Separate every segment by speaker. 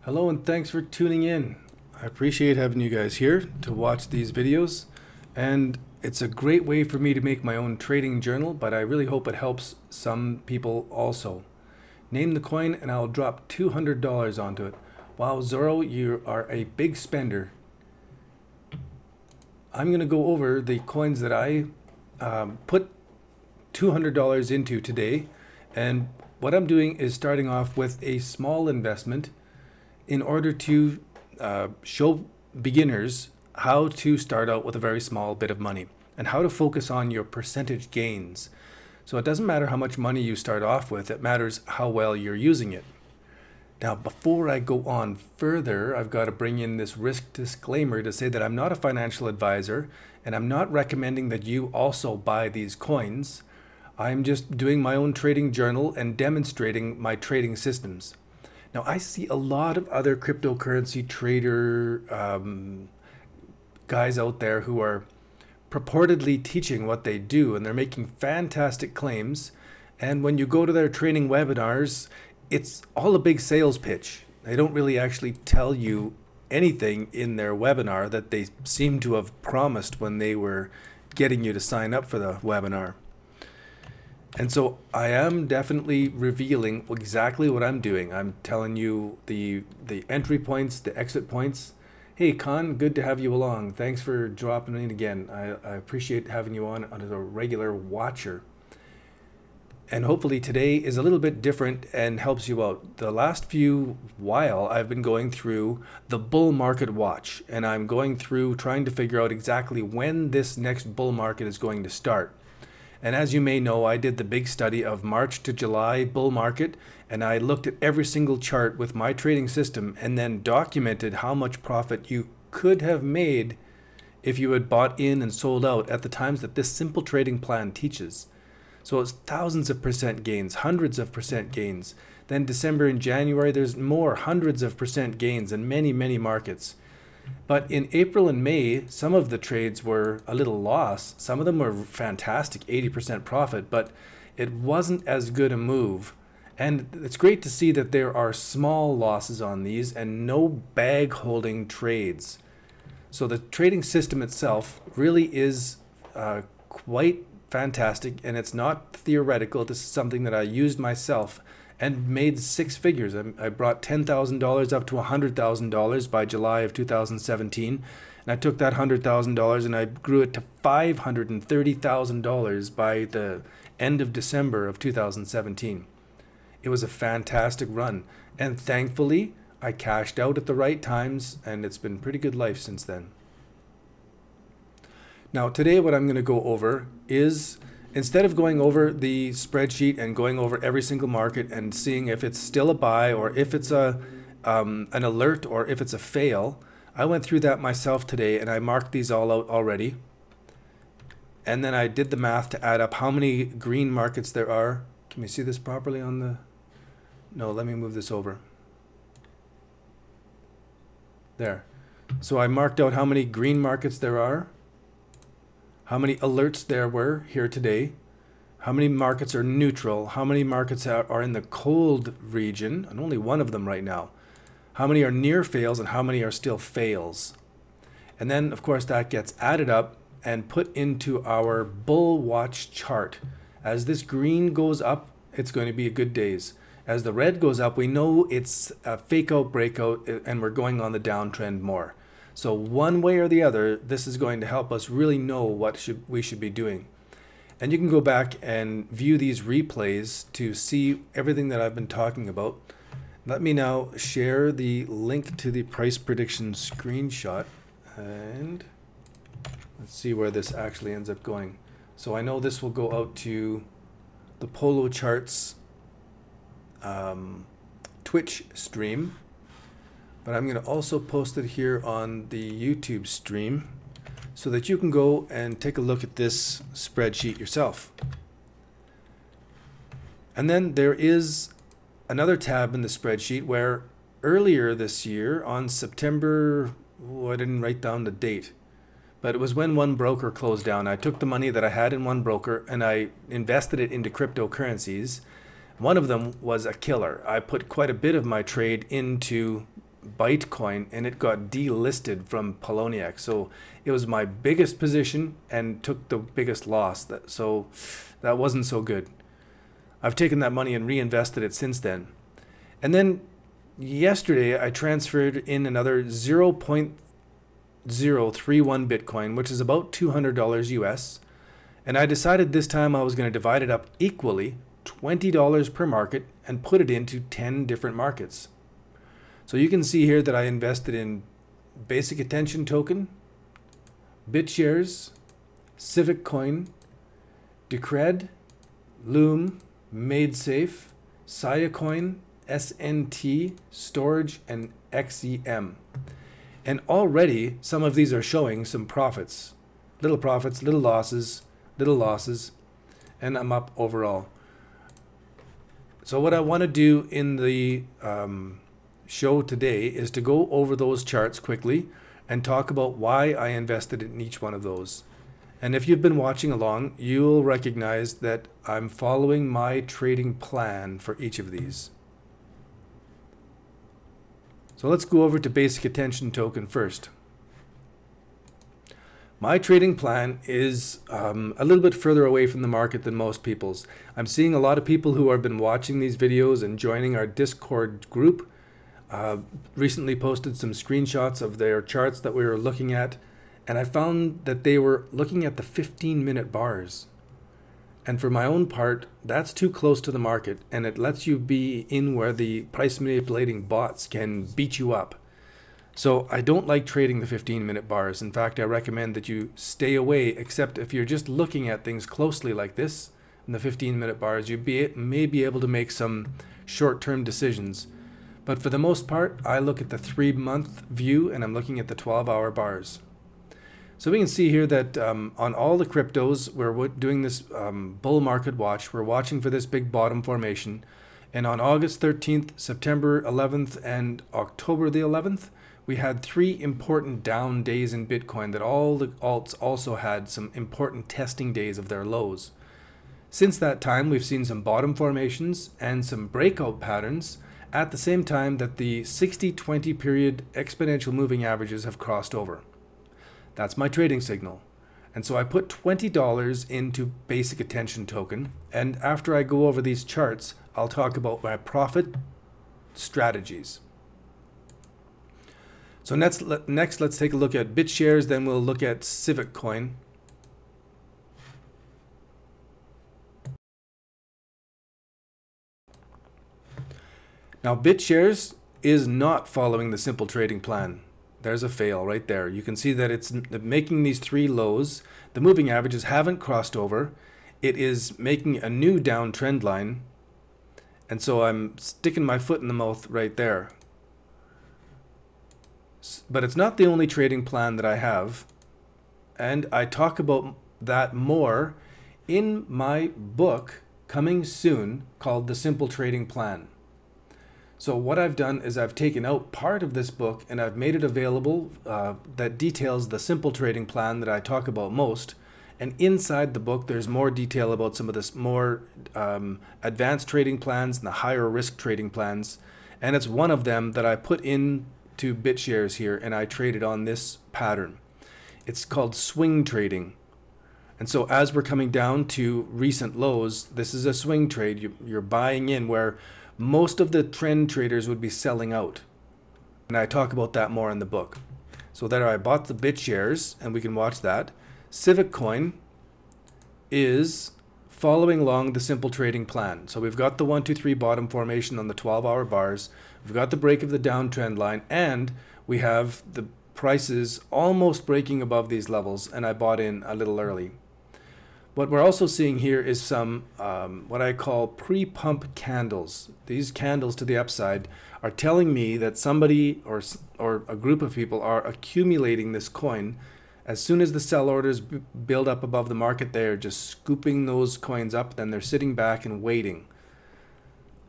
Speaker 1: Hello and thanks for tuning in. I appreciate having you guys here to watch these videos, and it's a great way for me to make my own trading journal, but I really hope it helps some people also. Name the coin and I'll drop $200 onto it. Wow, Zorro, you are a big spender. I'm going to go over the coins that I put $200 into today, and what I'm doing is starting off with a small investment in order to show beginners how to start out with a very small bit of money and how to focus on your percentage gains. So it doesn't matter how much money you start off with, it matters how well you're using it. Now, before I go on further, I've got to bring in this risk disclaimer to say that I'm not a financial advisor and I'm not recommending that you also buy these coins. I'm just doing my own trading journal and demonstrating my trading systems. Now, I see a lot of other cryptocurrency trader guys out there who are purportedly teaching what they do, and they're making fantastic claims. And when you go to their training webinars, it's all a big sales pitch. They don't really actually tell you anything in their webinar that they seem to have promised when they were getting you to sign up for the webinar. And so I am definitely revealing exactly what I'm doing. I'm telling you the entry points, the exit points. Hey, Con, good to have you along. Thanks for dropping in again. I appreciate having you on as a regular watcher. And hopefully today is a little bit different and helps you out. The last few while I've been going through the bull market watch, and I'm going through trying to figure out exactly when this next bull market is going to start. And as you may know, I did the big study of March to July bull market, and I looked at every single chart with my trading system and then documented how much profit you could have made if you had bought in and sold out at the times that this simple trading plan teaches. So it's thousands of percent gains, hundreds of percent gains. Then December and January, there's more, hundreds of percent gains in many, many markets. But in April and May, some of the trades were a little loss. Some of them were fantastic, 80% profit, but it wasn't as good a move. And it's great to see that there are small losses on these and no bag holding trades. So the trading system itself really is quite fantastic, and it's not theoretical. This is something that I used myself and made six figures. I brought $10,000 up to $100,000 by July of 2017. And I took that $100,000 and I grew it to $530,000 by the end of December of 2017. It was a fantastic run. And thankfully, I cashed out at the right times, and it's been pretty good life since then. Now, today what I'm going to go over is, instead of going over the spreadsheet and going over every single market and seeing if it's still a buy or if it's an alert or if it's a fail, I went through that myself today and I marked these all out already. And then I did the math to add up how many green markets there are. Can we see this properly on the... No, let me move this over. There. So I marked out how many green markets there are, how many alerts there were here today, how many markets are neutral, how many markets are in the cold region, and only one of them right now, how many are near fails, and how many are still fails. And then, of course, that gets added up and put into our bull watch chart. As this green goes up, it's going to be a good days. As the red goes up, we know it's a fake out breakout and we're going on the downtrend more. So one way or the other, this is going to help us really know what we should be doing. And you can go back and view these replays to see everything that I've been talking about. Let me now share the link to the price prediction screenshot, and let's see where this actually ends up going. So I know this will go out to the Polo Charts Twitch stream, but I'm going to also post it here on the YouTube stream so that you can go and take a look at this spreadsheet yourself. And then there is another tab in the spreadsheet where earlier this year on September, I didn't write down the date, but it was when one broker closed down. I took the money that I had in one broker and I invested it into cryptocurrencies. One of them was a killer. I put quite a bit of my trade into Bytecoin, and it got delisted from Poloniex. So it was my biggest position and took the biggest loss. So that wasn't so good. I've taken that money and reinvested it since then. And then yesterday I transferred in another 0.031 Bitcoin, which is about $200 US. And I decided this time I was going to divide it up equally, $20 per market, and put it into 10 different markets. So you can see here that I invested in Basic Attention Token, BitShares, Civic Coin, Decred, Loom, MadeSafe, Siacoin, SNT, Storage, and XEM. And already some of these are showing some profits, little losses, and I'm up overall. So what I want to do in the show today is to go over those charts quickly and talk about why I invested in each one of those. And if you've been watching along, you'll recognize that I'm following my trading plan for each of these. So let's go over to Basic Attention Token first. My trading plan is a little bit further away from the market than most people's. I'm seeing a lot of people who have been watching these videos and joining our Discord group recently posted some screenshots of their charts that we were looking at, and I found that they were looking at the 15-minute bars. And for my own part, that's too close to the market, and it lets you be in where the price manipulating bots can beat you up. So I don't like trading the 15-minute bars. In fact, I recommend that you stay away, except if you're just looking at things closely like this, in the 15-minute bars, you may be able to make some short-term decisions. But for the most part, I look at the 3-month view, and I'm looking at the 12-hour bars. So we can see here that on all the cryptos, we're doing this bull market watch. We're watching for this big bottom formation. And on August 13th, September 11th, and October the 11th, we had 3 important down days in Bitcoin that all the alts also had some important testing days of their lows. Since that time, we've seen some bottom formations and some breakout patterns at the same time that the 60-20 period exponential moving averages have crossed over. That's my trading signal. And so I put $20 into Basic Attention Token. And after I go over these charts, I'll talk about my profit strategies. So next let's take a look at BitShares, then we'll look at Civic Coin. Now BitShares is not following the simple trading plan. There's a fail right there. You can see that it's making these 3 lows. The moving averages haven't crossed over. It is making a new downtrend line. And so I'm sticking my foot in the mouth right there. But it's not the only trading plan that I have. And I talk about that more in my book coming soon called The Simple Trading Plan. So what I've done is I've taken out part of this book and I've made it available that details the simple trading plan that I talk about most. And inside the book, there's more detail about some of this more advanced trading plans and the higher risk trading plans. And it's one of them that I put into BitShares here, and I traded on this pattern. It's called swing trading. And so as we're coming down to recent lows, this is a swing trade. You're buying in where most of the trend traders would be selling out. And I talk about that more in the book. So there I bought the BitShares, and we can watch that. Civic Coin is following along the simple trading plan. So we've got the 1, 2, 3 bottom formation on the 12-hour bars. We've got the break of the downtrend line, and we have the prices almost breaking above these levels, and I bought in a little early. What we're also seeing here is some what I call pre-pump candles. These candles to the upside are telling me that somebody or a group of people are accumulating this coin. As soon as the sell orders build up above the market, they're just scooping those coins up, then they're sitting back and waiting.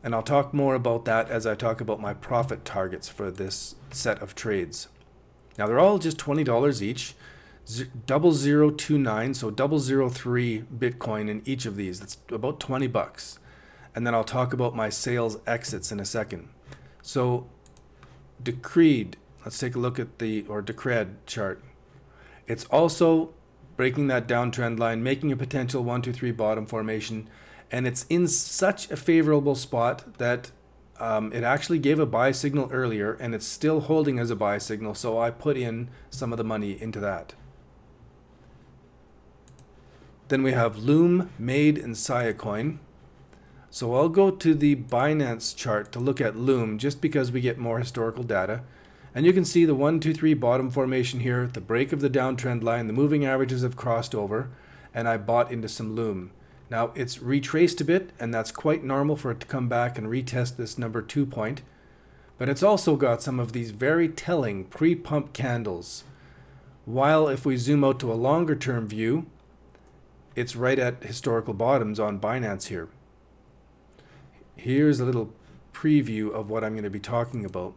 Speaker 1: And I'll talk more about that as I talk about my profit targets for this set of trades. Now they're all just $20 each. 0029, so 003 Bitcoin in each of these. That's about 20 bucks. And then I'll talk about my sales exits in a second. So decreed. Let's take a look at the, or decred chart. It's also breaking that downtrend line, making a potential 1, 2, 3 bottom formation, and it's in such a favorable spot that it actually gave a buy signal earlier, and it's still holding as a buy signal, so I put in some of the money into that. Then we have Loom, Made, and Siacoin. So I'll go to the Binance chart to look at Loom just because we get more historical data. And you can see the 1, 2, 3 bottom formation here, the break of the downtrend line, the moving averages have crossed over, and I bought into some Loom. Now it's retraced a bit, and that's quite normal for it to come back and retest this number 2 point. But it's also got some of these very telling pre-pump candles. While if we zoom out to a longer term view, it's right at historical bottoms on Binance here. Here's a little preview of what I'm going to be talking about.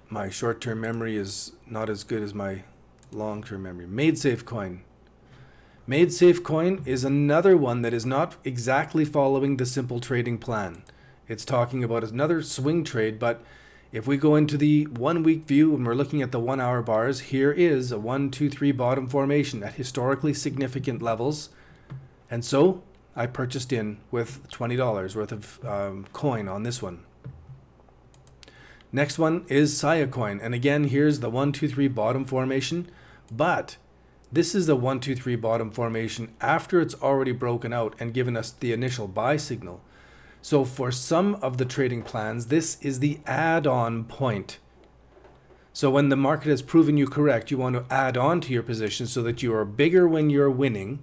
Speaker 1: My short-term memory is not as good as my long-term memory. MadeSafe coin. MadeSafe coin is another one that is not exactly following the simple trading plan. It's talking about another swing trade, but if we go into the 1 week view and we're looking at the 1 hour bars, here is a 1, 2, 3 bottom formation at historically significant levels. And so I purchased in with $20 worth of coin on this one. Next one is Siacoin, and again here's the 1, 2, 3 bottom formation, but this is the 1, 2, 3 bottom formation after it's already broken out and given us the initial buy signal. So for some of the trading plans, this is the add-on point. So when the market has proven you correct, you want to add on to your position so that you are bigger when you're winning.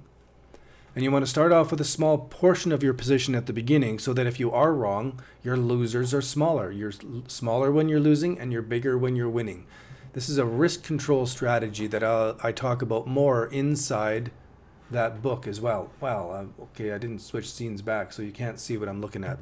Speaker 1: And you want to start off with a small portion of your position at the beginning so that if you are wrong, your losers are smaller. You're smaller when you're losing and you're bigger when you're winning. This is a risk control strategy that I talk about more inside that book as well. Okay, I didn't switch scenes back so you can't see what I'm looking at.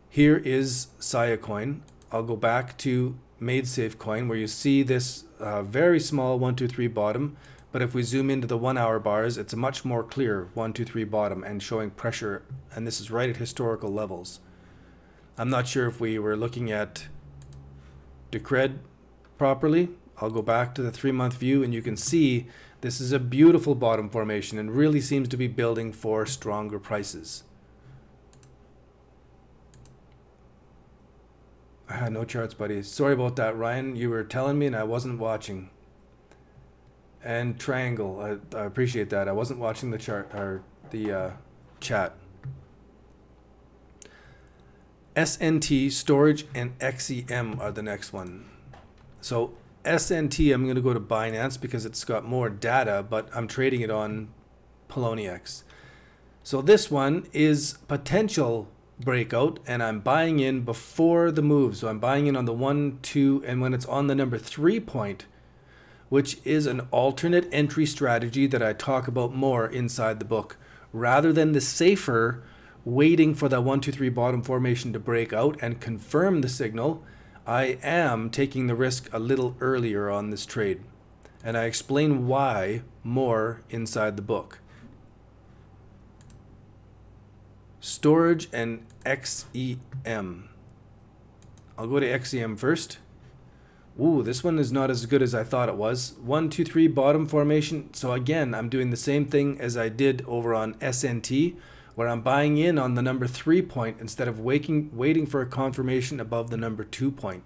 Speaker 1: Here is Siacoin. I'll go back to MadeSafe coin where you see this very small 1, 2, 3 bottom. But if we zoom into the 1 hour bars, it's a much more clear 1, 2, 3 bottom and showing pressure. And this is right at historical levels. I'm not sure if we were looking at decred properly. I'll go back to the 3-month view and you can see this is a beautiful bottom formation and really seems to be building for stronger prices. I had no charts, buddy. Sorry about that, Ryan. You were telling me and I wasn't watching. And triangle, I appreciate that. I wasn't watching the chart or the chat. SNT, storage, and XEM are the next one. So SNT, I'm going to go to Binance because it's got more data, but I'm trading it on Poloniex. So this one is potential breakout, and I'm buying in before the move. So I'm buying in on the 1, 2, and when it's on the number 3 point, which is an alternate entry strategy that I talk about more inside the book. Rather than the safer waiting for that 1, 2, 3 bottom formation to break out and confirm the signal, I am taking the risk a little earlier on this trade. And I explain why more inside the book. Storage and XEM. I'll go to XEM first. Ooh, this one is not as good as I thought it was. 1, 2, 3 bottom formation. So again, I'm doing the same thing as I did over on SNT, where I'm buying in on the number 3 point instead of waiting for a confirmation above the number 2 point.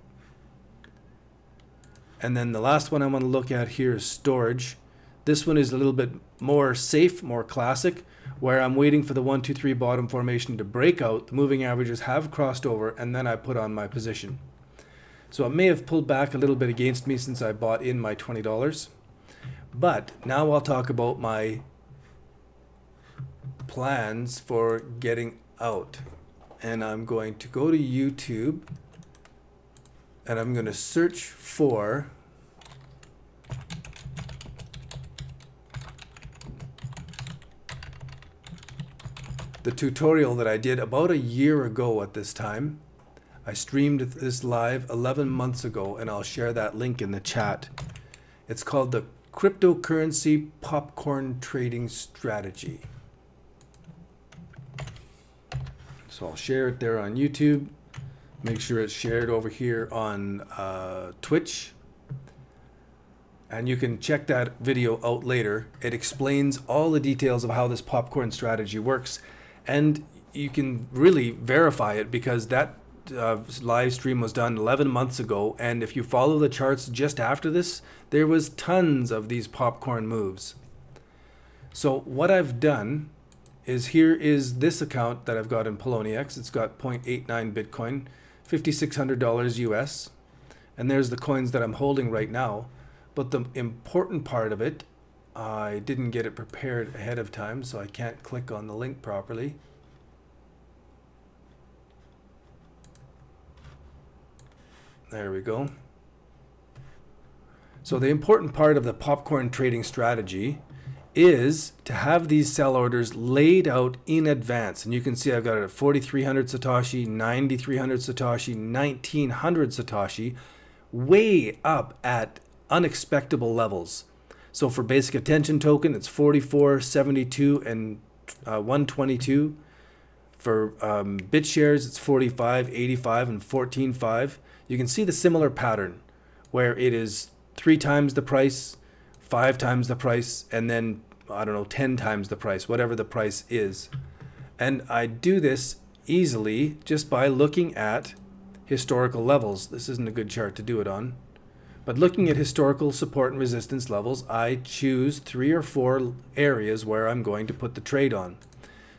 Speaker 1: And then the last one I want to look at here is storage. This one is a little bit more safe, more classic, where I'm waiting for the 1, 2, 3 bottom formation to break out. The moving averages have crossed over, and then I put on my position. So it may have pulled back a little bit against me since I bought in my $20. But now I'll talk about my plans for getting out. And I'm going to go to YouTube and I'm going to search for the tutorial that I did about a year ago at this time. I streamed this live 11 months ago, and I'll share that link in the chat. It's called the Cryptocurrency Popcorn Trading Strategy. So I'll share it there on YouTube. Make sure it's shared over here on Twitch. And you can check that video out later. It explains all the details of how this popcorn strategy works. And you can really verify it because that live stream was done 11 months ago. And if you follow the charts just after this, there was tons of these popcorn moves. So what I've done is here is this account that I've got in Poloniex. It's got 0.89 Bitcoin, $5,600 US. And there's the coins that I'm holding right now. But the important part of it, I didn't get it prepared ahead of time, so I can't click on the link properly. There we go. So the important part of the popcorn trading strategy is to have these sell orders laid out in advance. And you can see I've got it at 4,300 Satoshi, 9,300 Satoshi, 1,900 Satoshi, way up at unexpectable levels. So for basic attention token, it's 44, 72, and 122. For BitShares, it's 45, 85, and 14.5. You can see the similar pattern where it is 3 times the price, 5 times the price, and then, I don't know, 10 times the price, whatever the price is. And I do this easily just by looking at historical levels. This isn't a good chart to do it on. But looking at historical support and resistance levels, I choose 3 or 4 areas where I'm going to put the trade on.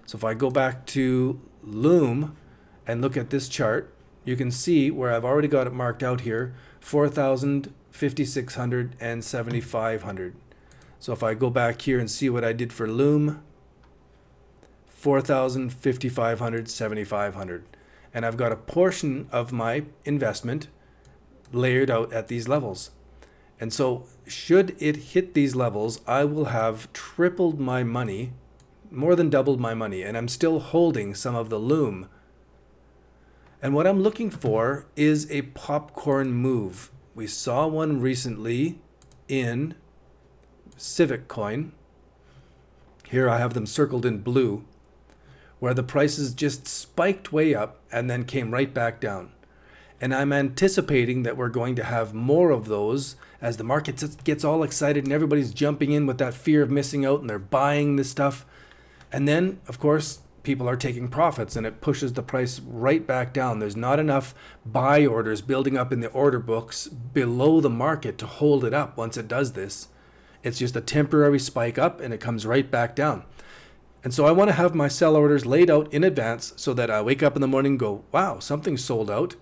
Speaker 1: So if I go back to Loom and look at this chart, you can see where I've already got it marked out here, 4,000, 5,600, and 7,500. So if I go back here and see what I did for Loom, 4,000, 5,500, 7,500. And I've got a portion of my investment layered out at these levels. And so should it hit these levels, I will have tripled my money, more than doubled my money, and I'm still holding some of the Loom. And what I'm looking for is a popcorn move. We saw one recently in Civic Coin. Here I have them circled in blue, where the prices just spiked way up and then came right back down. And I'm anticipating that we're going to have more of those as the market gets all excited and everybody's jumping in with that fear of missing out and they're buying this stuff. And then, of course, people are taking profits and it pushes the price right back down. There's not enough buy orders building up in the order books below the market to hold it up once it does this. It's just a temporary spike up and it comes right back down. And so I want to have my sell orders laid out in advance so that I wake up in the morning and go, wow, something's sold out.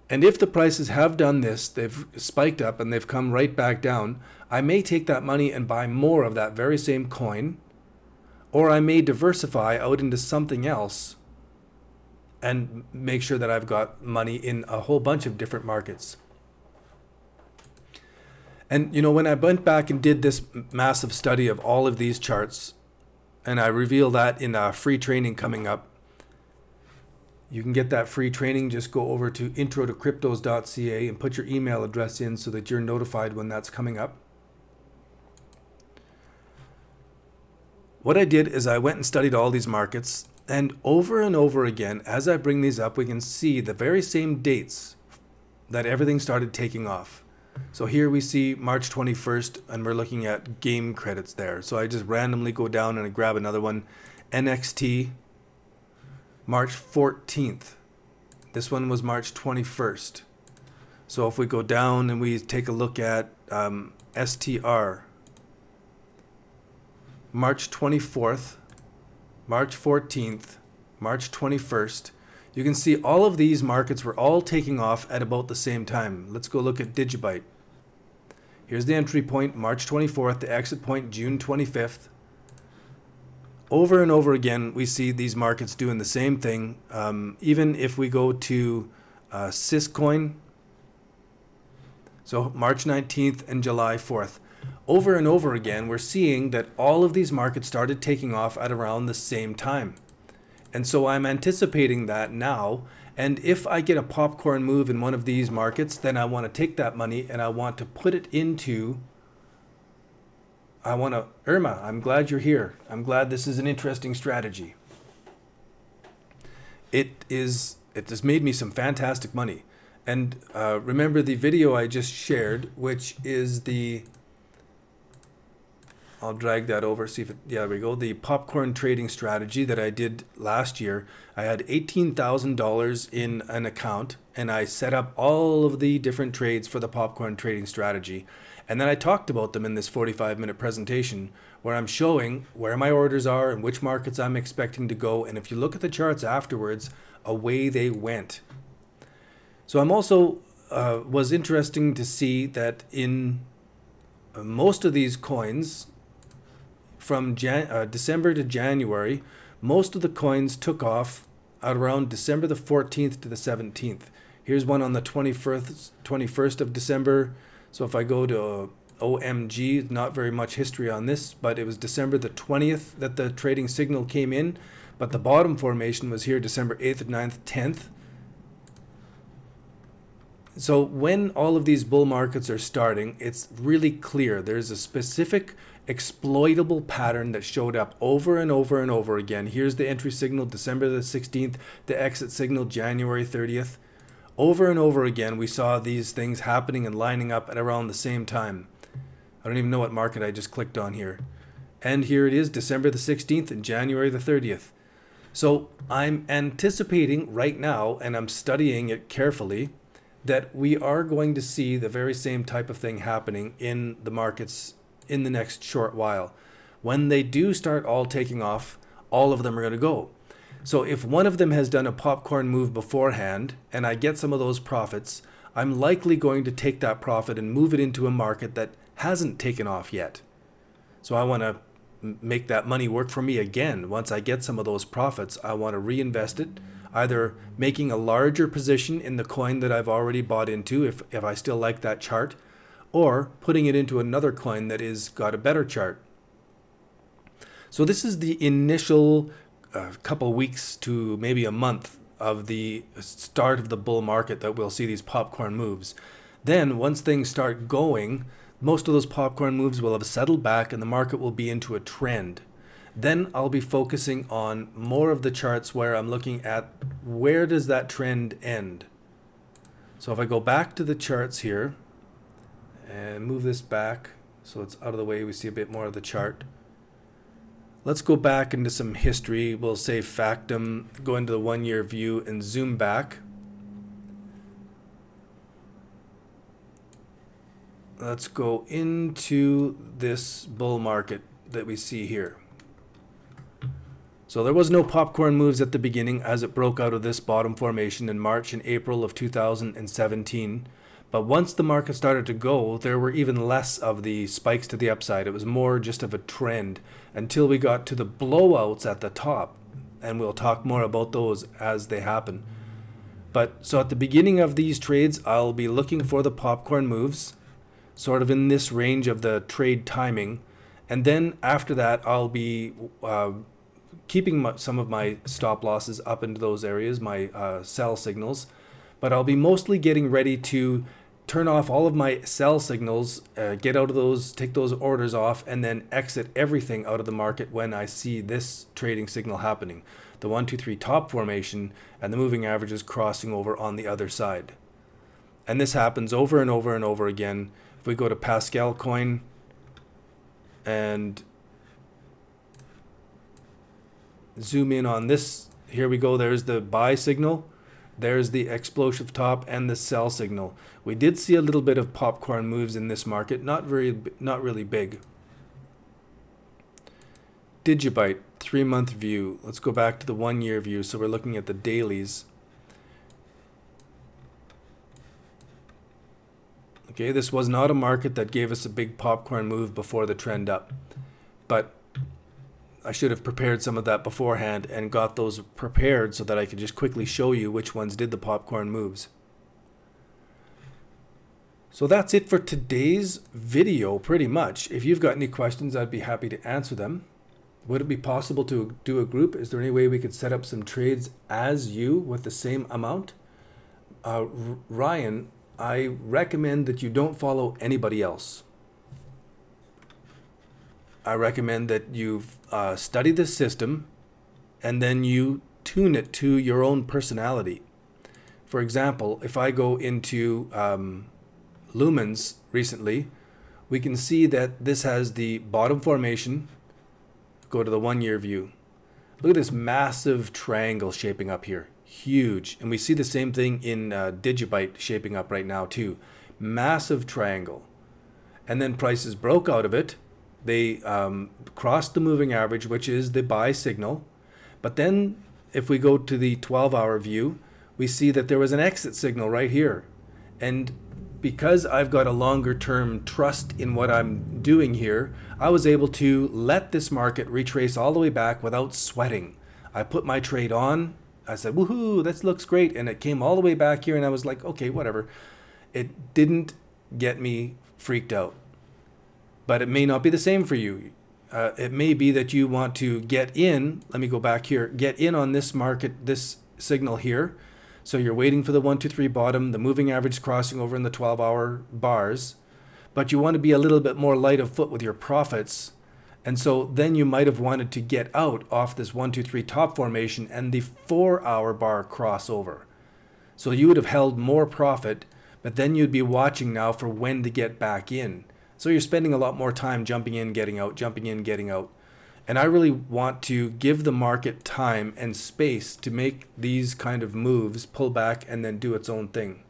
Speaker 1: And if the prices have done this, they've spiked up and they've come right back down, I may take that money and buy more of that very same coin, or I may diversify out into something else and make sure that I've got money in a whole bunch of different markets. And you know, when I went back and did this massive study of all of these charts, and I reveal that in a free training coming up, you can get that free training. Just go over to intro-to-cryptos.ca and put your email address in so that you're notified when that's coming up. What I did is I went and studied all these markets, and over again, as I bring these up, we can see the very same dates that everything started taking off. So here we see March 21st, and we're looking at game credits there. So I just randomly go down and I grab another one, NXT, March 14th. This one was March 21st. So if we go down and we take a look at STR, March 24th, March 14th, March 21st, you can see all of these markets were all taking off at about the same time. Let's go look at Digibyte. Here's the entry point, March 24th, the exit point, June 25th. Over and over again, we see these markets doing the same thing. Even if we go to Syscoin, so March 19th and July 4th, over and over again, we're seeing that all of these markets started taking off at around the same time. And so I'm anticipating that now. And if I get a popcorn move in one of these markets, then I want to take that money and I want to put it into, Irma, I'm glad you're here. I'm glad this is an interesting strategy. It is it has made me some fantastic money. And remember the video I just shared, which is I'll drag that over, see if it, yeah, there we go. The popcorn trading strategy that I did last year. I had $18,000 in an account, and I set up all of the different trades for the popcorn trading strategy. And then I talked about them in this 45-minute presentation where I'm showing where my orders are and which markets I'm expecting to go. And if you look at the charts afterwards, away they went. So I'm also was interesting to see that in most of these coins, from December to January, most of the coins took off at around December the 14th to the 17th. Here's one on the 21st of December. So if I go to OMG, not very much history on this, but it was December the 20th that the trading signal came in. But the bottom formation was here December 8th, 9th, 10th. So when all of these bull markets are starting, it's really clear. There's a specific exploitable pattern that showed up over and over and over again. Here's the entry signal, December the 16th, the exit signal, January 30th. Over and over again, we saw these things happening and lining up at around the same time. I don't even know what market I just clicked on here. And here it is, December the 16th and January the 30th. So I'm anticipating right now, and I'm studying it carefully, that we are going to see the very same type of thing happening in the markets in the next short while. When they do start all taking off, all of them are going to go. So if one of them has done a popcorn move beforehand and I get some of those profits, I'm likely going to take that profit and move it into a market that hasn't taken off yet. So I want to make that money work for me again. Once I get some of those profits, I want to reinvest it, either making a larger position in the coin that I've already bought into if I still like that chart, or putting it into another coin that is got a better chart. So this is the initial couple weeks to maybe a month of the start of the bull market that we'll see these popcorn moves. Then once things start going, most of those popcorn moves will have settled back and the market will be into a trend. Then I'll be focusing on more of the charts where I'm looking at where does that trend end. So if I go back to the charts here and move this back so it's out of the way, we see a bit more of the chart. Let's go back into some history. We'll say Factum, go into the 1 year view and zoom back. Let's go into this bull market that we see here. So there was no popcorn moves at the beginning as it broke out of this bottom formation in March and April of 2017. But once the market started to go, there were even less of the spikes to the upside. It was more just of a trend until we got to the blowouts at the top. And we'll talk more about those as they happen. But so at the beginning of these trades, I'll be looking for the popcorn moves, sort of in this range of the trade timing. And then after that, I'll be keeping some of my stop losses up into those areas, my sell signals. But I'll be mostly getting ready to turn off all of my sell signals, get out of those, take those orders off, and then exit everything out of the market when I see this trading signal happening. The 1, 2, 3 top formation and the moving averages crossing over on the other side. And this happens over and over and over again. If we go to Pascal coin and zoom in on this, here we go, there's the buy signal. There's the explosive top and the sell signal. We did see a little bit of popcorn moves in this market, not really big. Digibyte 3-month view. Let's go back to the 1 year view. So we're looking at the dailies. Okay, this was not a market that gave us a big popcorn move before the trend up, but I should have prepared some of that beforehand and got those prepared so that I could just quickly show you which ones did the popcorn moves. So that's it for today's video pretty much. If you've got any questions, I'd be happy to answer them. Would it be possible to do a group? Is there any way we could set up some trades as you with the same amount? Ryan, I recommend that you don't follow anybody else. I recommend that you study the system and then you tune it to your own personality. For example, if I go into lumens recently, we can see that this has the bottom formation. Go to the 1 year view. Look at this massive triangle shaping up here. Huge. And we see the same thing in Digibyte shaping up right now too. Massive triangle. And then prices broke out of it. They crossed the moving average, which is the buy signal. But then if we go to the 12-hour view, we see that there was an exit signal right here. And because I've got a longer term trust in what I'm doing here, I was able to let this market retrace all the way back without sweating. I put my trade on. I said, woohoo, this looks great. And it came all the way back here and I was like, okay, whatever. It didn't get me freaked out. But it may not be the same for you. It may be that you want to get in. Let me go back here. Get in on this market, this signal here. So you're waiting for the 1, 2, 3 bottom, the moving average crossing over in the 12-hour bars, but you want to be a little bit more light of foot with your profits. And so then you might have wanted to get out off this 1, 2, 3 top formation and the 4-hour bar crossover. So you would have held more profit, but then you'd be watching now for when to get back in. So you're spending a lot more time jumping in, getting out, jumping in, getting out. And I really want to give the market time and space to make these kind of moves, pull back, and then do its own thing.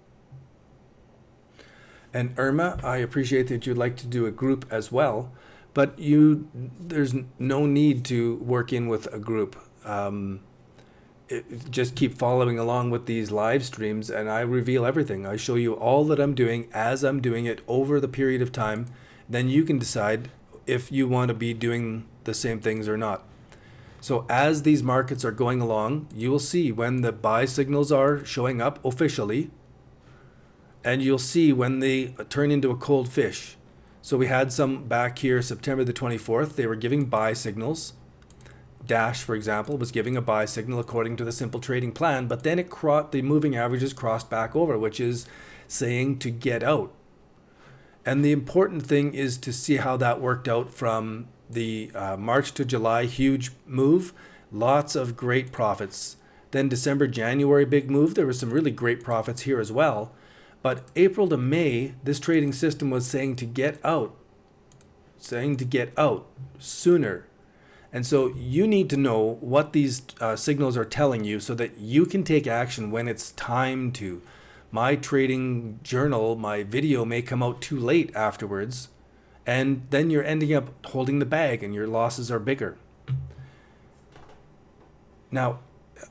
Speaker 1: And Irma, I appreciate that you'd like to do a group as well, but there's no need to work in with a group. Just keep following along with these live streams, and I reveal everything. I show you all that I'm doing as I'm doing it over the period of time. Then you can decide if you want to be doing the same things or not. So as these markets are going along, you will see when the buy signals are showing up officially, and you'll see when they turn into a cold fish. So we had some back here September the 24th. They were giving buy signals. Dash, for example, was giving a buy signal according to the simple trading plan, but then the moving averages crossed back over, which is saying to get out. And the important thing is to see how that worked out from the March to July huge move, lots of great profits. Then December, January big move, there were some really great profits here as well. But April to May, this trading system was saying to get out sooner. And so you need to know what these signals are telling you so that you can take action when it's time to. My trading journal, my video may come out too late afterwards, and then you're ending up holding the bag and your losses are bigger. Now,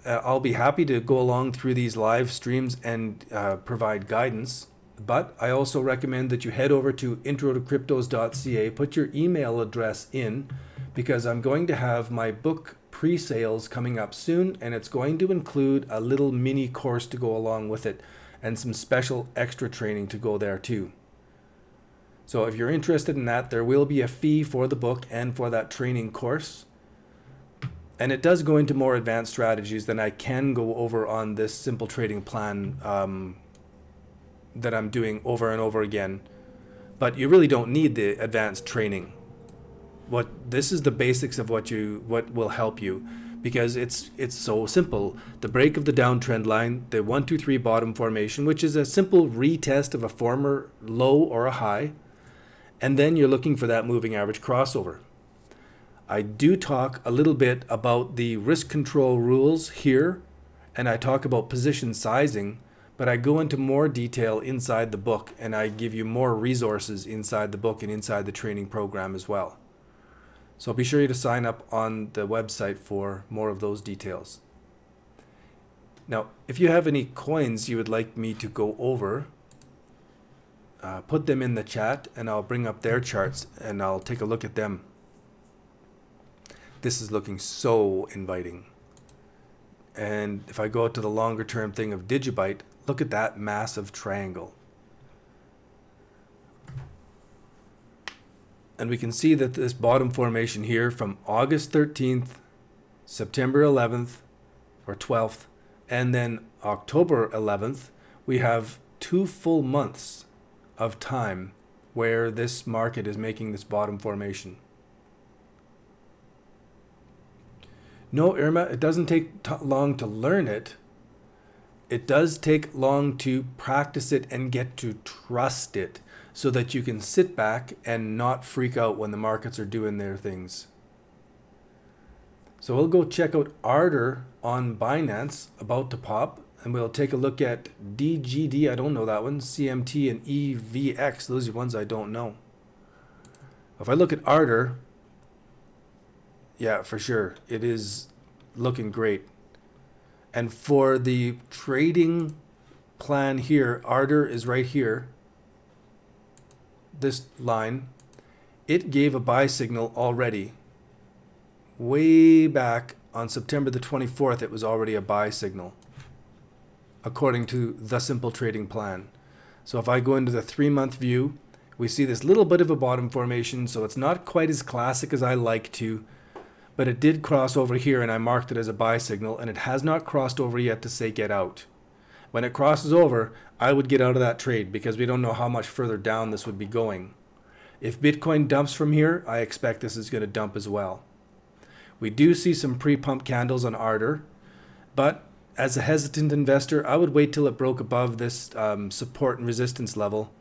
Speaker 1: I'll be happy to go along through these live streams and provide guidance, but I also recommend that you head over to introdocryptos.ca, put your email address in, because I'm going to have my book pre-sales coming up soon, and it's going to include a little mini course to go along with it and some special extra training to go there too. So if you're interested in that, there will be a fee for the book and for that training course. And it does go into more advanced strategies than I can go over on this simple trading plan that I'm doing over and over again. But you really don't need the advanced training. This is the basics of what will help you, because it's so simple. The break of the downtrend line, the 1, 2, 3 bottom formation, which is a simple retest of a former low or a high, and then you're looking for that moving average crossover. I do talk a little bit about the risk control rules here, and I talk about position sizing, but I go into more detail inside the book, and I give you more resources inside the book and inside the training program as well. So be sure to sign up on the website for more of those details. Now, if you have any coins you would like me to go over, put them in the chat and I'll bring up their charts and I'll take a look at them. This is looking so inviting. And if I go to the longer term thing of Digibyte, look at that massive triangle. And we can see that this bottom formation here from August 13th, September 11th or 12th, and then October 11th, we have 2 full months of time where this market is making this bottom formation. No, Irma, it doesn't take long to learn it. It does take long to practice it and get to trust it so that you can sit back and not freak out when the markets are doing their things. So we'll go check out Ardor on Binance, about to pop, and we'll take a look at DGD, I don't know that one, CMT and EVX, those are ones I don't know. If I look at Ardor, yeah, for sure, it is looking great. And for the trading plan here, Ardor is right here, this line. It gave a buy signal already. Way back on September the 24th, it was already a buy signal, according to the simple trading plan. So if I go into the 3-month view, we see this little bit of a bottom formation, so it's not quite as classic as I like to, but it did cross over here and I marked it as a buy signal, and it has not crossed over yet to say get out. When it crosses over, I would get out of that trade because we don't know how much further down this would be going. If Bitcoin dumps from here, I expect this is going to dump as well. We do see some pre-pump candles on Ardor, but as a hesitant investor, I would wait till it broke above this support and resistance level,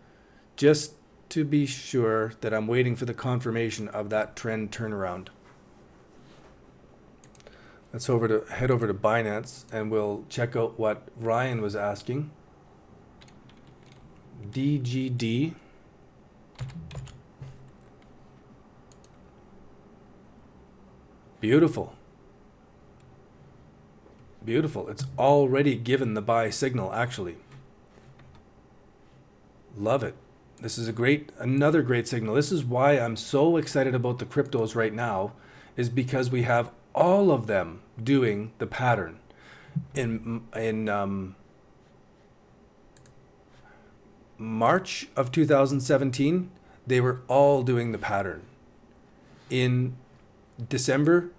Speaker 1: just to be sure that I'm waiting for the confirmation of that trend turnaround. Let's head over to Binance and we'll check out what Ryan was asking. DGD. Beautiful. Beautiful. It's already given the buy signal, actually. Love it. This is another great signal. This is why I'm so excited about the cryptos right now, is because we have all of them doing the pattern. In March of 2017, they were all doing the pattern. In December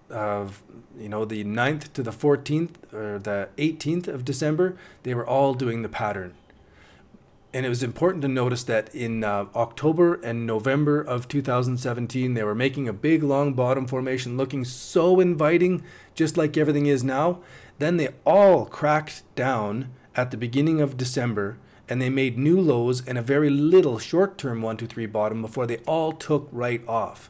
Speaker 1: of, the 9th to the 14th or the 18th of December, they were all doing the pattern. And it was important to notice that in October and November of 2017, they were making a big long bottom formation looking so inviting, just like everything is now. Then they all cracked down at the beginning of December, and they made new lows and a very little short-term 1, 2, 3 bottom before they all took right off.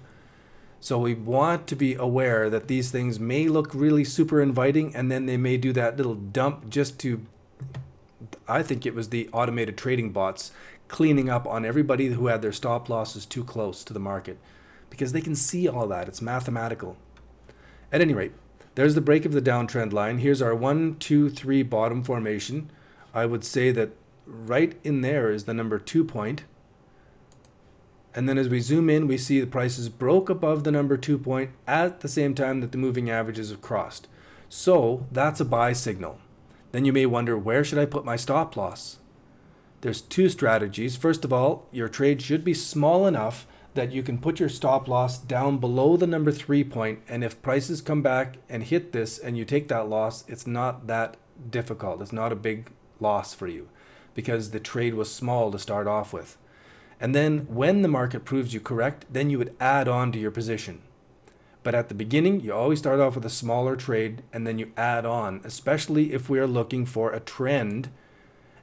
Speaker 1: So we want to be aware that these things may look really super inviting, and then they may do that little dump just to, I think it was the automated trading bots cleaning up on everybody who had their stop losses too close to the market, because they can see all that. It's mathematical. At any rate, there's the break of the downtrend line. Here's our 1, 2, 3 bottom formation. I would say that right in there is the number 2 point. And then as we zoom in, we see the prices broke above the number 2 point at the same time that the moving averages have crossed. So that's a buy signal. Then you may wonder, where should I put my stop loss? There's 2 strategies. First of all, your trade should be small enough that you can put your stop loss down below the number 3 point. And if prices come back and hit this and you take that loss, it's not that difficult. It's not a big loss for you because the trade was small to start off with. And then when the market proves you correct, then you would add on to your position. But at the beginning, you always start off with a smaller trade and then you add on, especially if we are looking for a trend.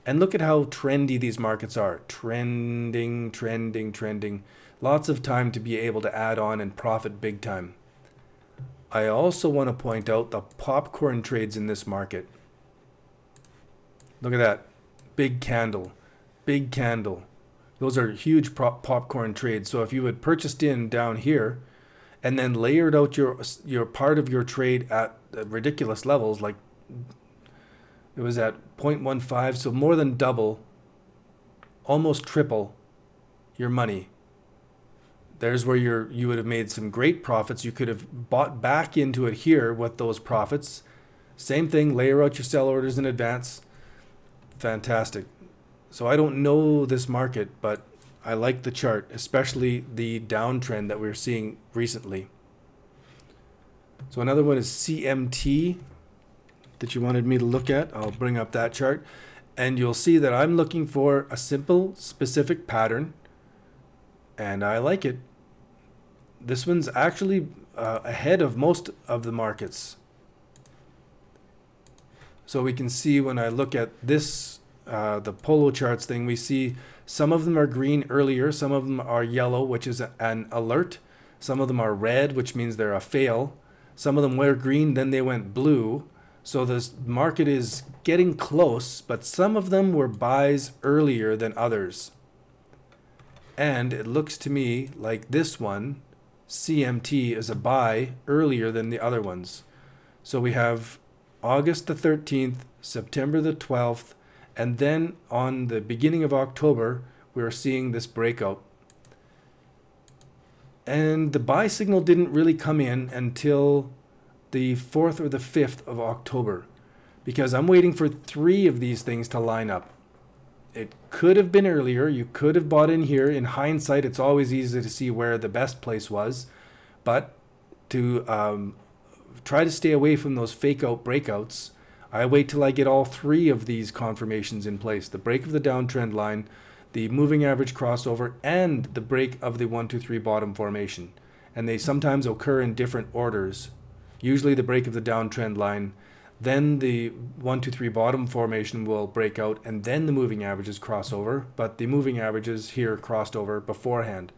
Speaker 1: And look at how trendy these markets are. Trending, trending, trending. Lots of time to be able to add on and profit big time. I also want to point out the popcorn trades in this market. Look at that. Big candle. Big candle. Those are huge popcorn trades. So if you had purchased in down here and then layered out your part of your trade at ridiculous levels, like it was at 0.15, so more than double, almost triple your money. There's where you would have made some great profits. You could have bought back into it here with those profits. Same thing, layer out your sell orders in advance. Fantastic. So I don't know this market, but I like the chart, especially the downtrend that we're seeing recently. So another one is CMT that you wanted me to look at. I'll bring up that chart and you'll see that I'm looking for a simple, specific pattern and I like it. This one's actually ahead of most of the markets. So we can see when I look at this, the polo charts thing, we see some of them are green earlier, some of them are yellow, which is an alert. Some of them are red, which means they're a fail. Some of them were green, then they went blue. So this market is getting close, but some of them were buys earlier than others. And it looks to me like this one, CMT, is a buy earlier than the other ones. So we have August the 13th, September the 12th, and then on the beginning of October, we're seeing this breakout. And the buy signal didn't really come in until the 4th or the 5th of October, because I'm waiting for 3 of these things to line up. It could have been earlier. You could have bought in here. In hindsight, it's always easy to see where the best place was, but to try to stay away from those fake out breakouts, I wait till I get all 3 of these confirmations in place: the break of the downtrend line, the moving average crossover, and the break of the 1, 2, 3 bottom formation. And they sometimes occur in different orders. Usually the break of the downtrend line, then the 1, 2, 3 bottom formation will break out, and then the moving averages cross over, but the moving averages here crossed over beforehand.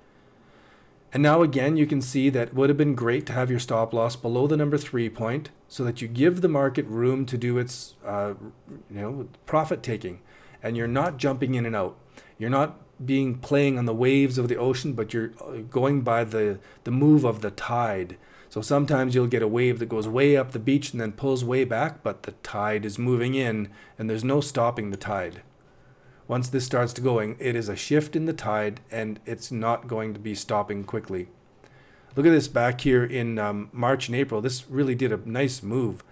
Speaker 1: And now again, you can see that it would have been great to have your stop loss below the number 3 point, so that you give the market room to do its profit taking, and you're not jumping in and out. You're not playing on the waves of the ocean, but you're going by the move of the tide. So sometimes you'll get a wave that goes way up the beach and then pulls way back, but the tide is moving in and there's no stopping the tide. Once this starts to going, it is a shift in the tide and it's not going to be stopping quickly. Look at this back here in March and April. This really did a nice move.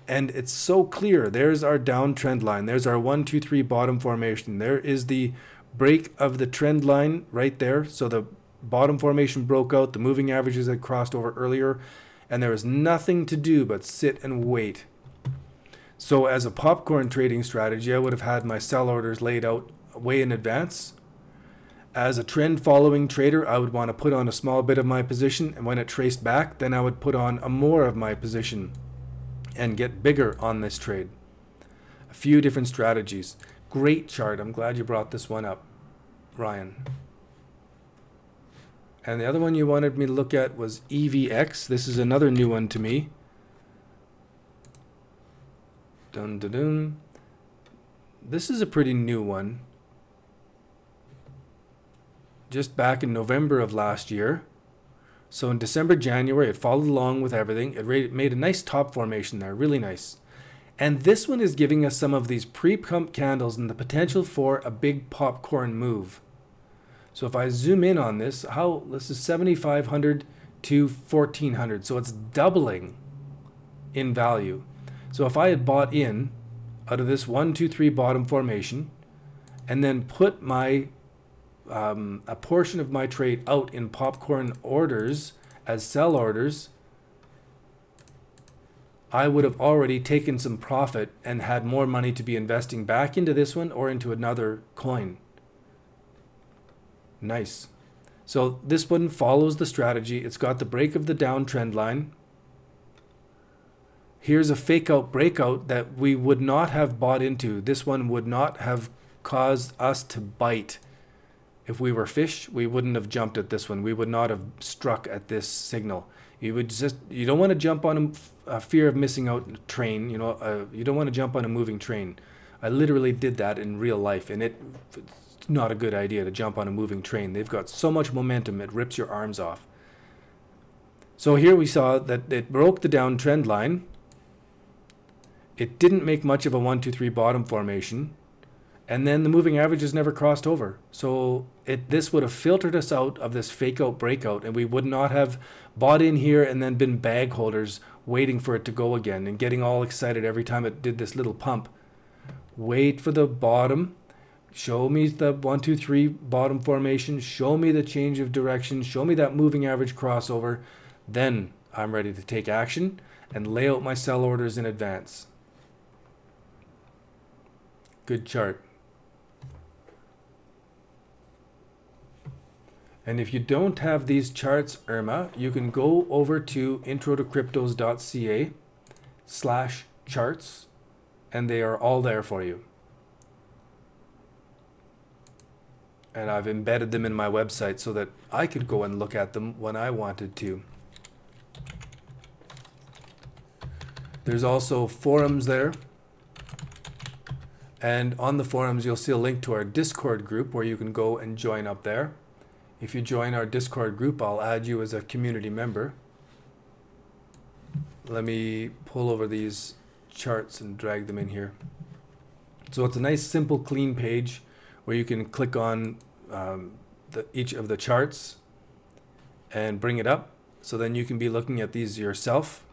Speaker 1: And it's so clear. There's our downtrend line. There's our 1, 2, 3 bottom formation. There is the break of the trend line right there. So the bottom formation broke out, the moving averages had crossed over earlier, and there was nothing to do but sit and wait. So as a popcorn trading strategy, I would have had my sell orders laid out way in advance. As a trend following trader, I would want to put on a small bit of my position, and when it traced back, then I would put on a more of my position and get bigger on this trade. A few different strategies. Great chart. I'm glad you brought this one up, Ryan. And the other one you wanted me to look at was EVX. This is another new one to me. Dun, dun, dun. This is a pretty new one. Just back in November of last year. So in December, January, it followed along with everything. It made a nice top formation there, really nice. And this one is giving us some of these pre-pump candles and the potential for a big popcorn move. So if I zoom in on this, this is 7,500 to 1,400. So it's doubling in value. So if I had bought in out of this 1, 2, 3 bottom formation and then put my a portion of my trade out in popcorn orders as sell orders, I would have already taken some profit and had more money to be investing back into this one or into another coin. Nice. So this one follows the strategy. It's got the break of the downtrend line. Here's a fake out breakout that we would not have bought into. This one would not have caused us to bite. If we were fish, we wouldn't have jumped at this one. We would not have struck at this signal. You don't want to jump on a fear of missing out train. You don't want to jump on a moving train. I literally did that in real life, and it's not a good idea to jump on a moving train. They've got so much momentum, it rips your arms off. So here we saw that it broke the downtrend line. It didn't make much of a 1, 2, 3 bottom formation. And then the moving averages never crossed over. So this would have filtered us out of this fake out breakout, and we would not have bought in here and then been bag holders waiting for it to go again and getting all excited every time it did this little pump. Wait for the bottom. Show me the 1, 2, 3 bottom formation. Show me the change of direction. Show me that moving average crossover. Then I'm ready to take action and lay out my sell orders in advance. Good chart. And if you don't have these charts, Irma, you can go over to introdocryptos.ca/charts and they are all there for you. And I've embedded them in my website so that I could go and look at them when I wanted to. There's also forums there. And on the forums, you'll see a link to our Discord group where you can go and join up there. If you join our Discord group, I'll add you as a community member. Let me pull over these charts and drag them in here. So it's a nice, simple, clean page where you can click on each of the charts and bring it up. So then you can be looking at these yourself.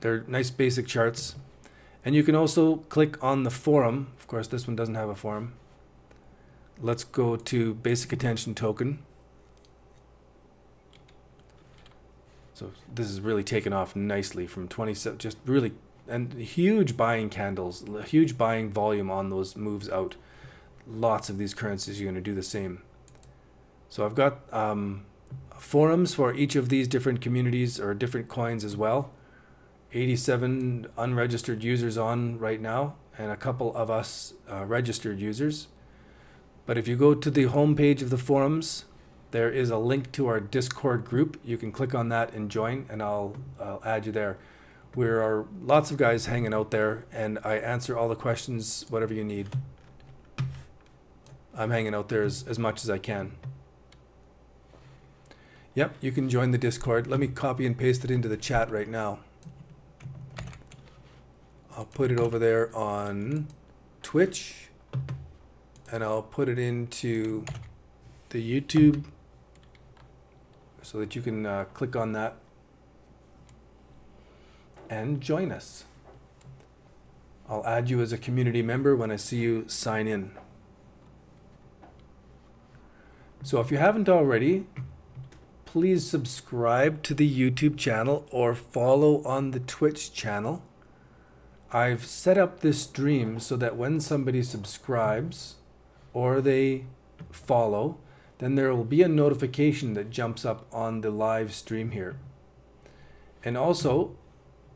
Speaker 1: They're nice basic charts. And you can also click on the forum. Of course, this one doesn't have a forum. Let's go to basic attention token. So this is really taken off nicely from 27, just really, and huge buying candles, huge buying volume on those moves out. Lots of these currencies are going to do the same. So I've got forums for each of these different communities or different coins as well. 87 unregistered users on right now, and a couple of us registered users. But if you go to the home page of the forums, there is a link to our Discord group. You can click on that and join, and I'll add you there. There are lots of guys hanging out there, and I answer all the questions, whatever you need. I'm hanging out there as much as I can. Yep, you can join the Discord. Let me copy and paste it into the chat right now. I'll put it over there on Twitch, and I'll put it into the YouTube so that you can click on that and join us. I'll add you as a community member when I see you sign in. So if you haven't already, please subscribe to the YouTube channel or follow on the Twitch channel. I've set up this stream so that when somebody subscribes or they follow, then there will be a notification that jumps up on the live stream here. And also,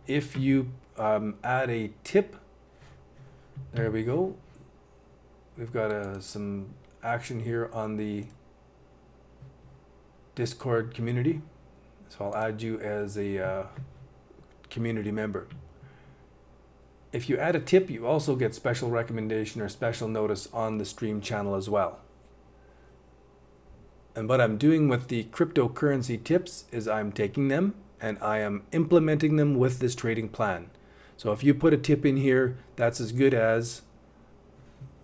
Speaker 1: if you add a tip, there we go. We've got some action here on the Discord community. So I'll add you as a community member. If you add a tip, you also get special recommendation or special notice on the stream channel as well. And what I'm doing with the cryptocurrency tips is I'm taking them and I am implementing them with this trading plan. So if you put a tip in here, that's as good as,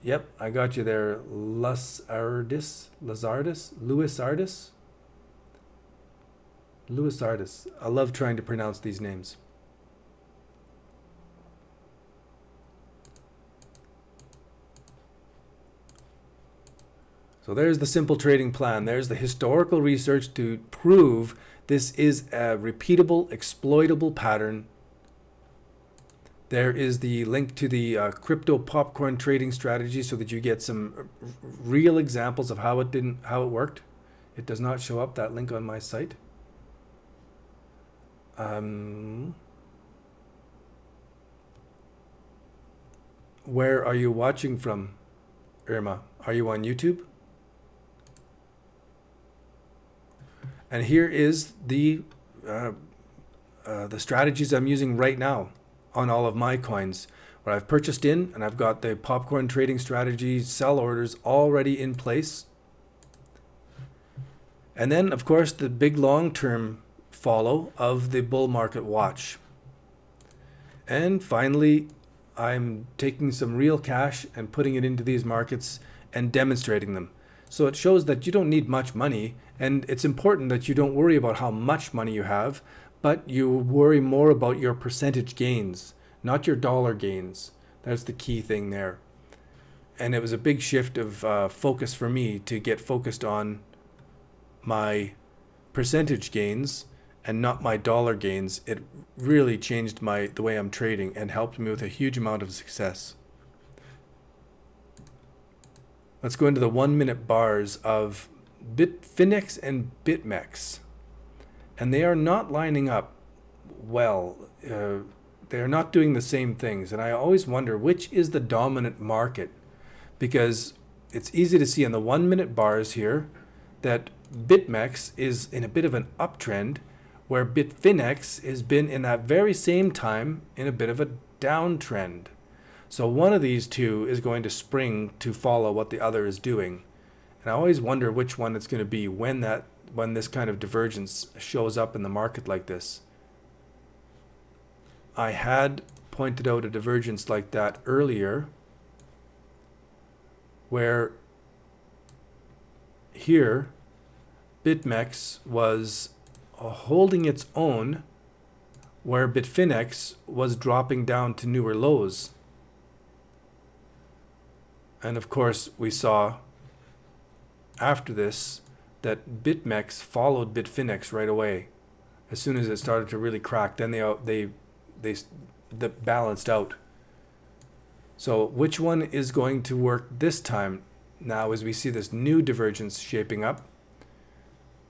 Speaker 1: yep, I got you there, Louis Ardis. I love trying to pronounce these names. So there's the simple trading plan. There's the historical research to prove this is a repeatable, exploitable pattern. There is the link to the crypto popcorn trading strategy so that you get some real examples of how it worked. It does not show up, that link on my site. Where are you watching from, Irma? Are you on YouTube? And here is the strategies I'm using right now on all of my coins, where I've purchased in, and I've got the popcorn trading strategy sell orders already in place. And then, of course, the big long-term follow of the bull market watch. And finally, I'm taking some real cash and putting it into these markets and demonstrating them. So it shows that you don't need much money, and it's important that you don't worry about how much money you have, but you worry more about your percentage gains, not your dollar gains. That's the key thing there. And it was a big shift of focus for me to get focused on my percentage gains and not my dollar gains. It really changed the way I'm trading and helped me with a huge amount of success. Let's go into the 1 minute bars of Bitfinex and BitMEX. And they are not lining up well. they're not doing the same things. And I always wonder which is the dominant market, because it's easy to see on the 1 minute bars here that BitMEX is in a bit of an uptrend, where Bitfinex has been in that very same time in a bit of a downtrend. So one of these two is going to spring to follow what the other is doing. And I always wonder which one it's going to be when this kind of divergence shows up in the market like this. I had pointed out a divergence like that earlier, where here BitMEX was holding its own, where Bitfinex was dropping down to newer lows. And of course we saw after this that BitMEX followed Bitfinex right away. As soon as it started to really crack, then they balanced out. So which one is going to work this time now as we see this new divergence shaping up,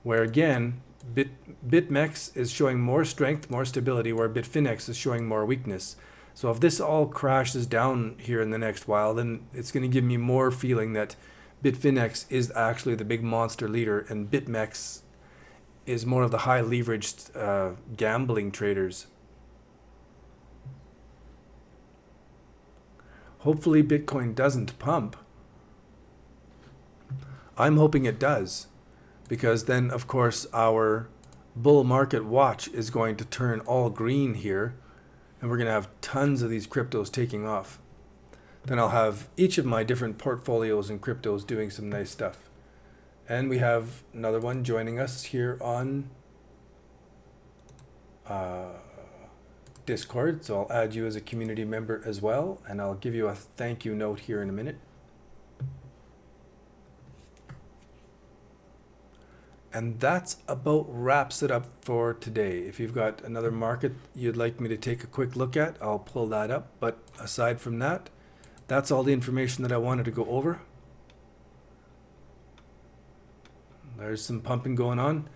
Speaker 1: where again BitMEX is showing more strength, more stability, where Bitfinex is showing more weakness. So if this all crashes down here in the next while, then it's going to give me more feeling that Bitfinex is actually the big monster leader, and BitMEX is more of the high leveraged gambling traders. Hopefully Bitcoin doesn't pump. I'm hoping it does, because then of course our bull market watch is going to turn all green here, and we're going to have tons of these cryptos taking off. Then I'll have each of my different portfolios and cryptos doing some nice stuff. And we have another one joining us here on Discord, so I'll add you as a community member as well, and I'll give you a thank you note here in a minute. And that's about wraps it up for today. If you've got another market you'd like me to take a quick look at, I'll pull that up. But aside from that, that's all the information that I wanted to go over. There's some pumping going on.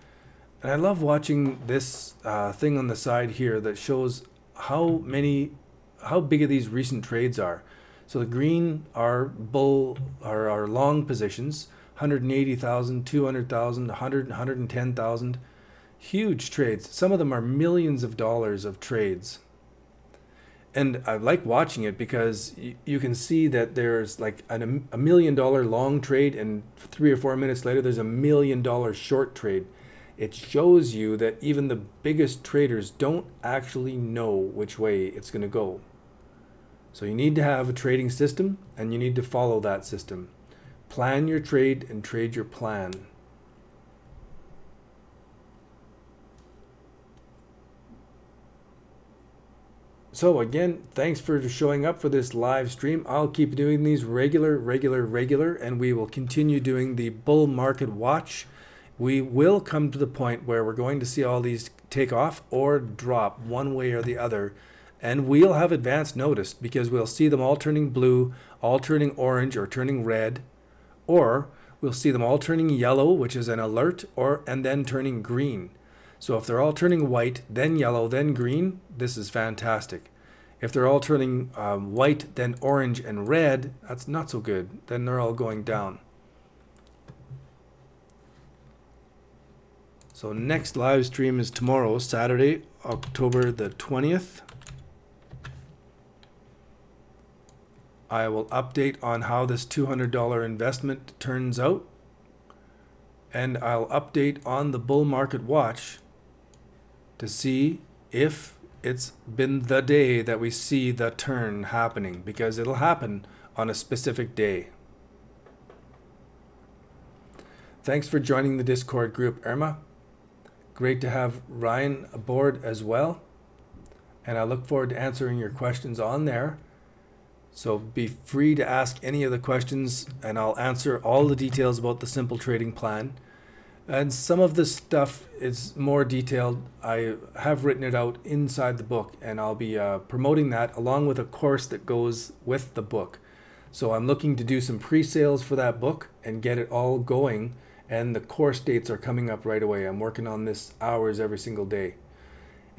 Speaker 1: And I love watching this thing on the side here that shows how big of these recent trades are. So the green are our long positions, 180,000, 200,000, 100, 110,000. Huge trades. Some of them are millions of dollars of trades. And I like watching it because you can see that there's like a $1 million long trade, and 3 or 4 minutes later there's $1 million short trade. It shows you that even the biggest traders don't actually know which way it's going to go. So you need to have a trading system, and you need to follow that system. Plan your trade and trade your plan. So again, thanks for showing up for this live stream. I'll keep doing these regular, and we will continue doing the bull market watch. We will come to the point where we're going to see all these take off or drop one way or the other. And we'll have advance notice, because we'll see them all turning blue, all turning orange, or turning red. Or we'll see them all turning yellow, which is an alert, and then turning green. So if they're all turning white, then yellow, then green, this is fantastic. If they're all turning white, then orange and red, that's not so good. Then they're all going down. So next live stream is tomorrow, Saturday, October the 20th. I will update on how this $200 investment turns out, and I'll update on the bull market watch to see if it's been the day that we see the turn happening, because it'll happen on a specific day. Thanks for joining the Discord group, Irma. Great to have Ryan aboard as well, and I look forward to answering your questions on there. So be free to ask any of the questions, and I'll answer all the details about the simple trading plan. And some of this stuff is more detailed. I have written it out inside the book, and I'll be promoting that along with a course that goes with the book. So I'm looking to do some pre-sales for that book and get it all going, and the course dates are coming up right away. I'm working on this hours every single day.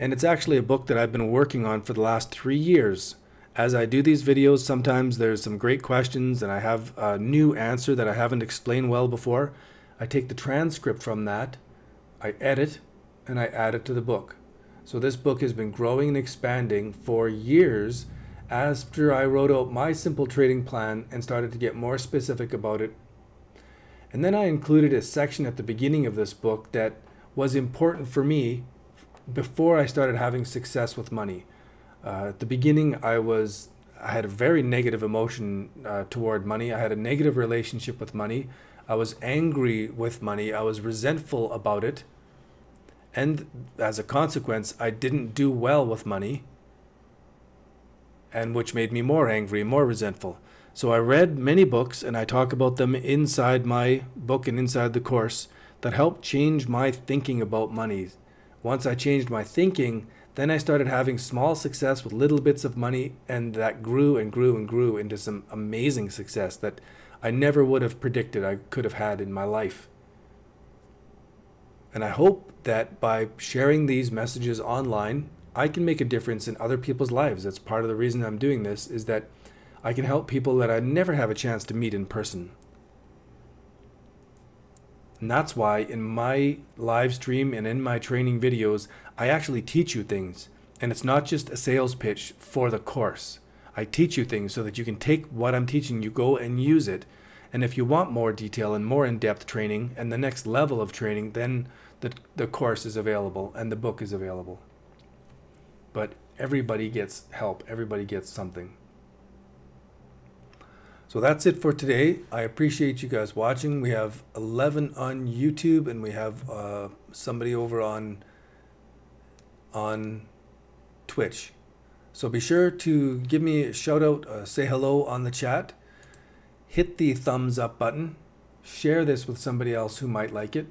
Speaker 1: And it's actually a book that I've been working on for the last 3 years. As I do these videos, sometimes there's some great questions and I have a new answer that I haven't explained well before. I take the transcript from that, I edit, and I add it to the book. So this book has been growing and expanding for years after I wrote out my simple trading plan and started to get more specific about it. And then I included a section at the beginning of this book that was important for me before I started having success with money. At the beginning, I had a very negative emotion toward money. I had a negative relationship with money. I was angry with money. I was resentful about it. And as a consequence, I didn't do well with money, and which made me more angry, more resentful. So I read many books, and I talk about them inside my book and inside the course, that helped change my thinking about money. Once I changed my thinking, then I started having small success with little bits of money, and that grew and grew and grew into some amazing success that I never would have predicted I could have had in my life. And I hope that by sharing these messages online, I can make a difference in other people's lives. That's part of the reason I'm doing this, is that I can help people that I never have a chance to meet in person. And that's why in my live stream and in my training videos, I actually teach you things. And it's not just a sales pitch for the course. I teach you things so that you can take what I'm teaching you, go and use it. And if you want more detail and more in-depth training and the next level of training, then the course is available and the book is available. But everybody gets help. Everybody gets something. So that's it for today. I appreciate you guys watching. We have 11 on YouTube, and we have somebody over on Twitch. So be sure to give me a shout out, say hello on the chat, hit the thumbs up button, share this with somebody else who might like it,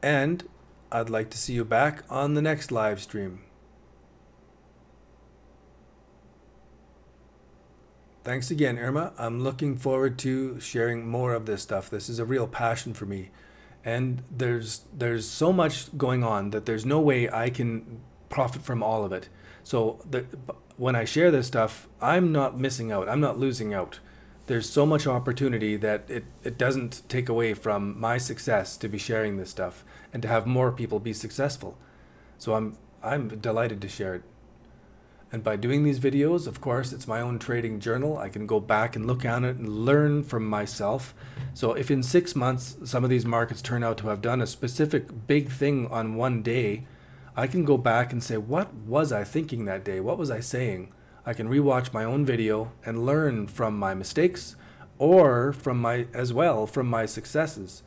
Speaker 1: and I'd like to see you back on the next live stream. Thanks again, Irma. I'm looking forward to sharing more of this stuff. This is a real passion for me. And there's so much going on that there's no way I can profit from all of it. So when I share this stuff, I'm not missing out. I'm not losing out. There's so much opportunity that it doesn't take away from my success to be sharing this stuff and to have more people be successful. So I'm delighted to share it. And by doing these videos, of course, it's my own trading journal. I can go back and look at it and learn from myself. So if in 6 months, some of these markets turn out to have done a specific big thing on one day, I can go back and say, what was I thinking that day? What was I saying? I can rewatch my own video and learn from my mistakes or from my successes.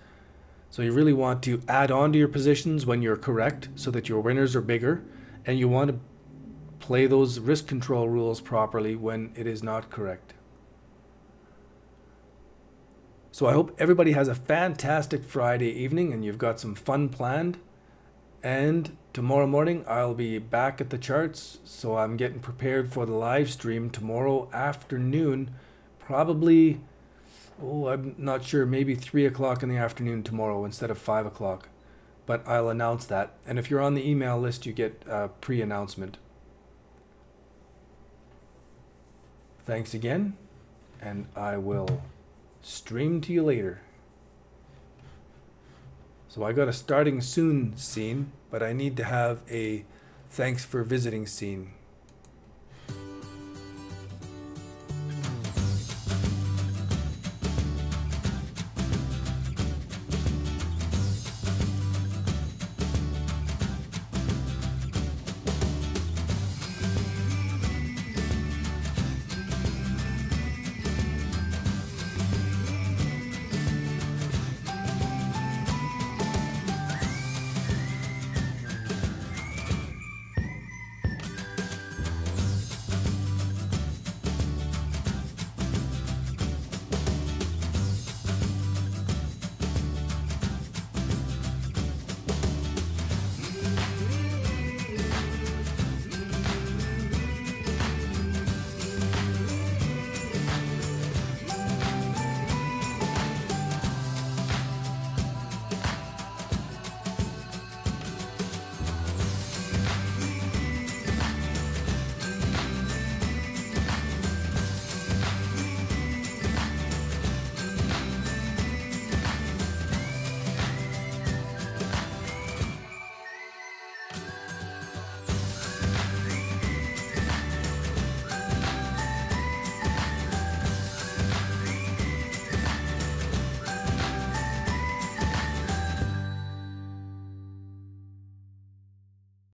Speaker 1: So you really want to add on to your positions when you're correct so that your winners are bigger, and you want to play those risk control rules properly when it is not correct. So I hope everybody has a fantastic Friday evening and you've got some fun planned. And tomorrow morning I'll be back at the charts, so I'm getting prepared for the live stream tomorrow afternoon, probably, I'm not sure, maybe 3 o'clock in the afternoon tomorrow instead of 5 o'clock. But I'll announce that. And if you're on the email list, you get a pre-announcement. Thanks again, and I will stream to you later. So I got a starting soon scene, but I need to have a thanks for visiting scene.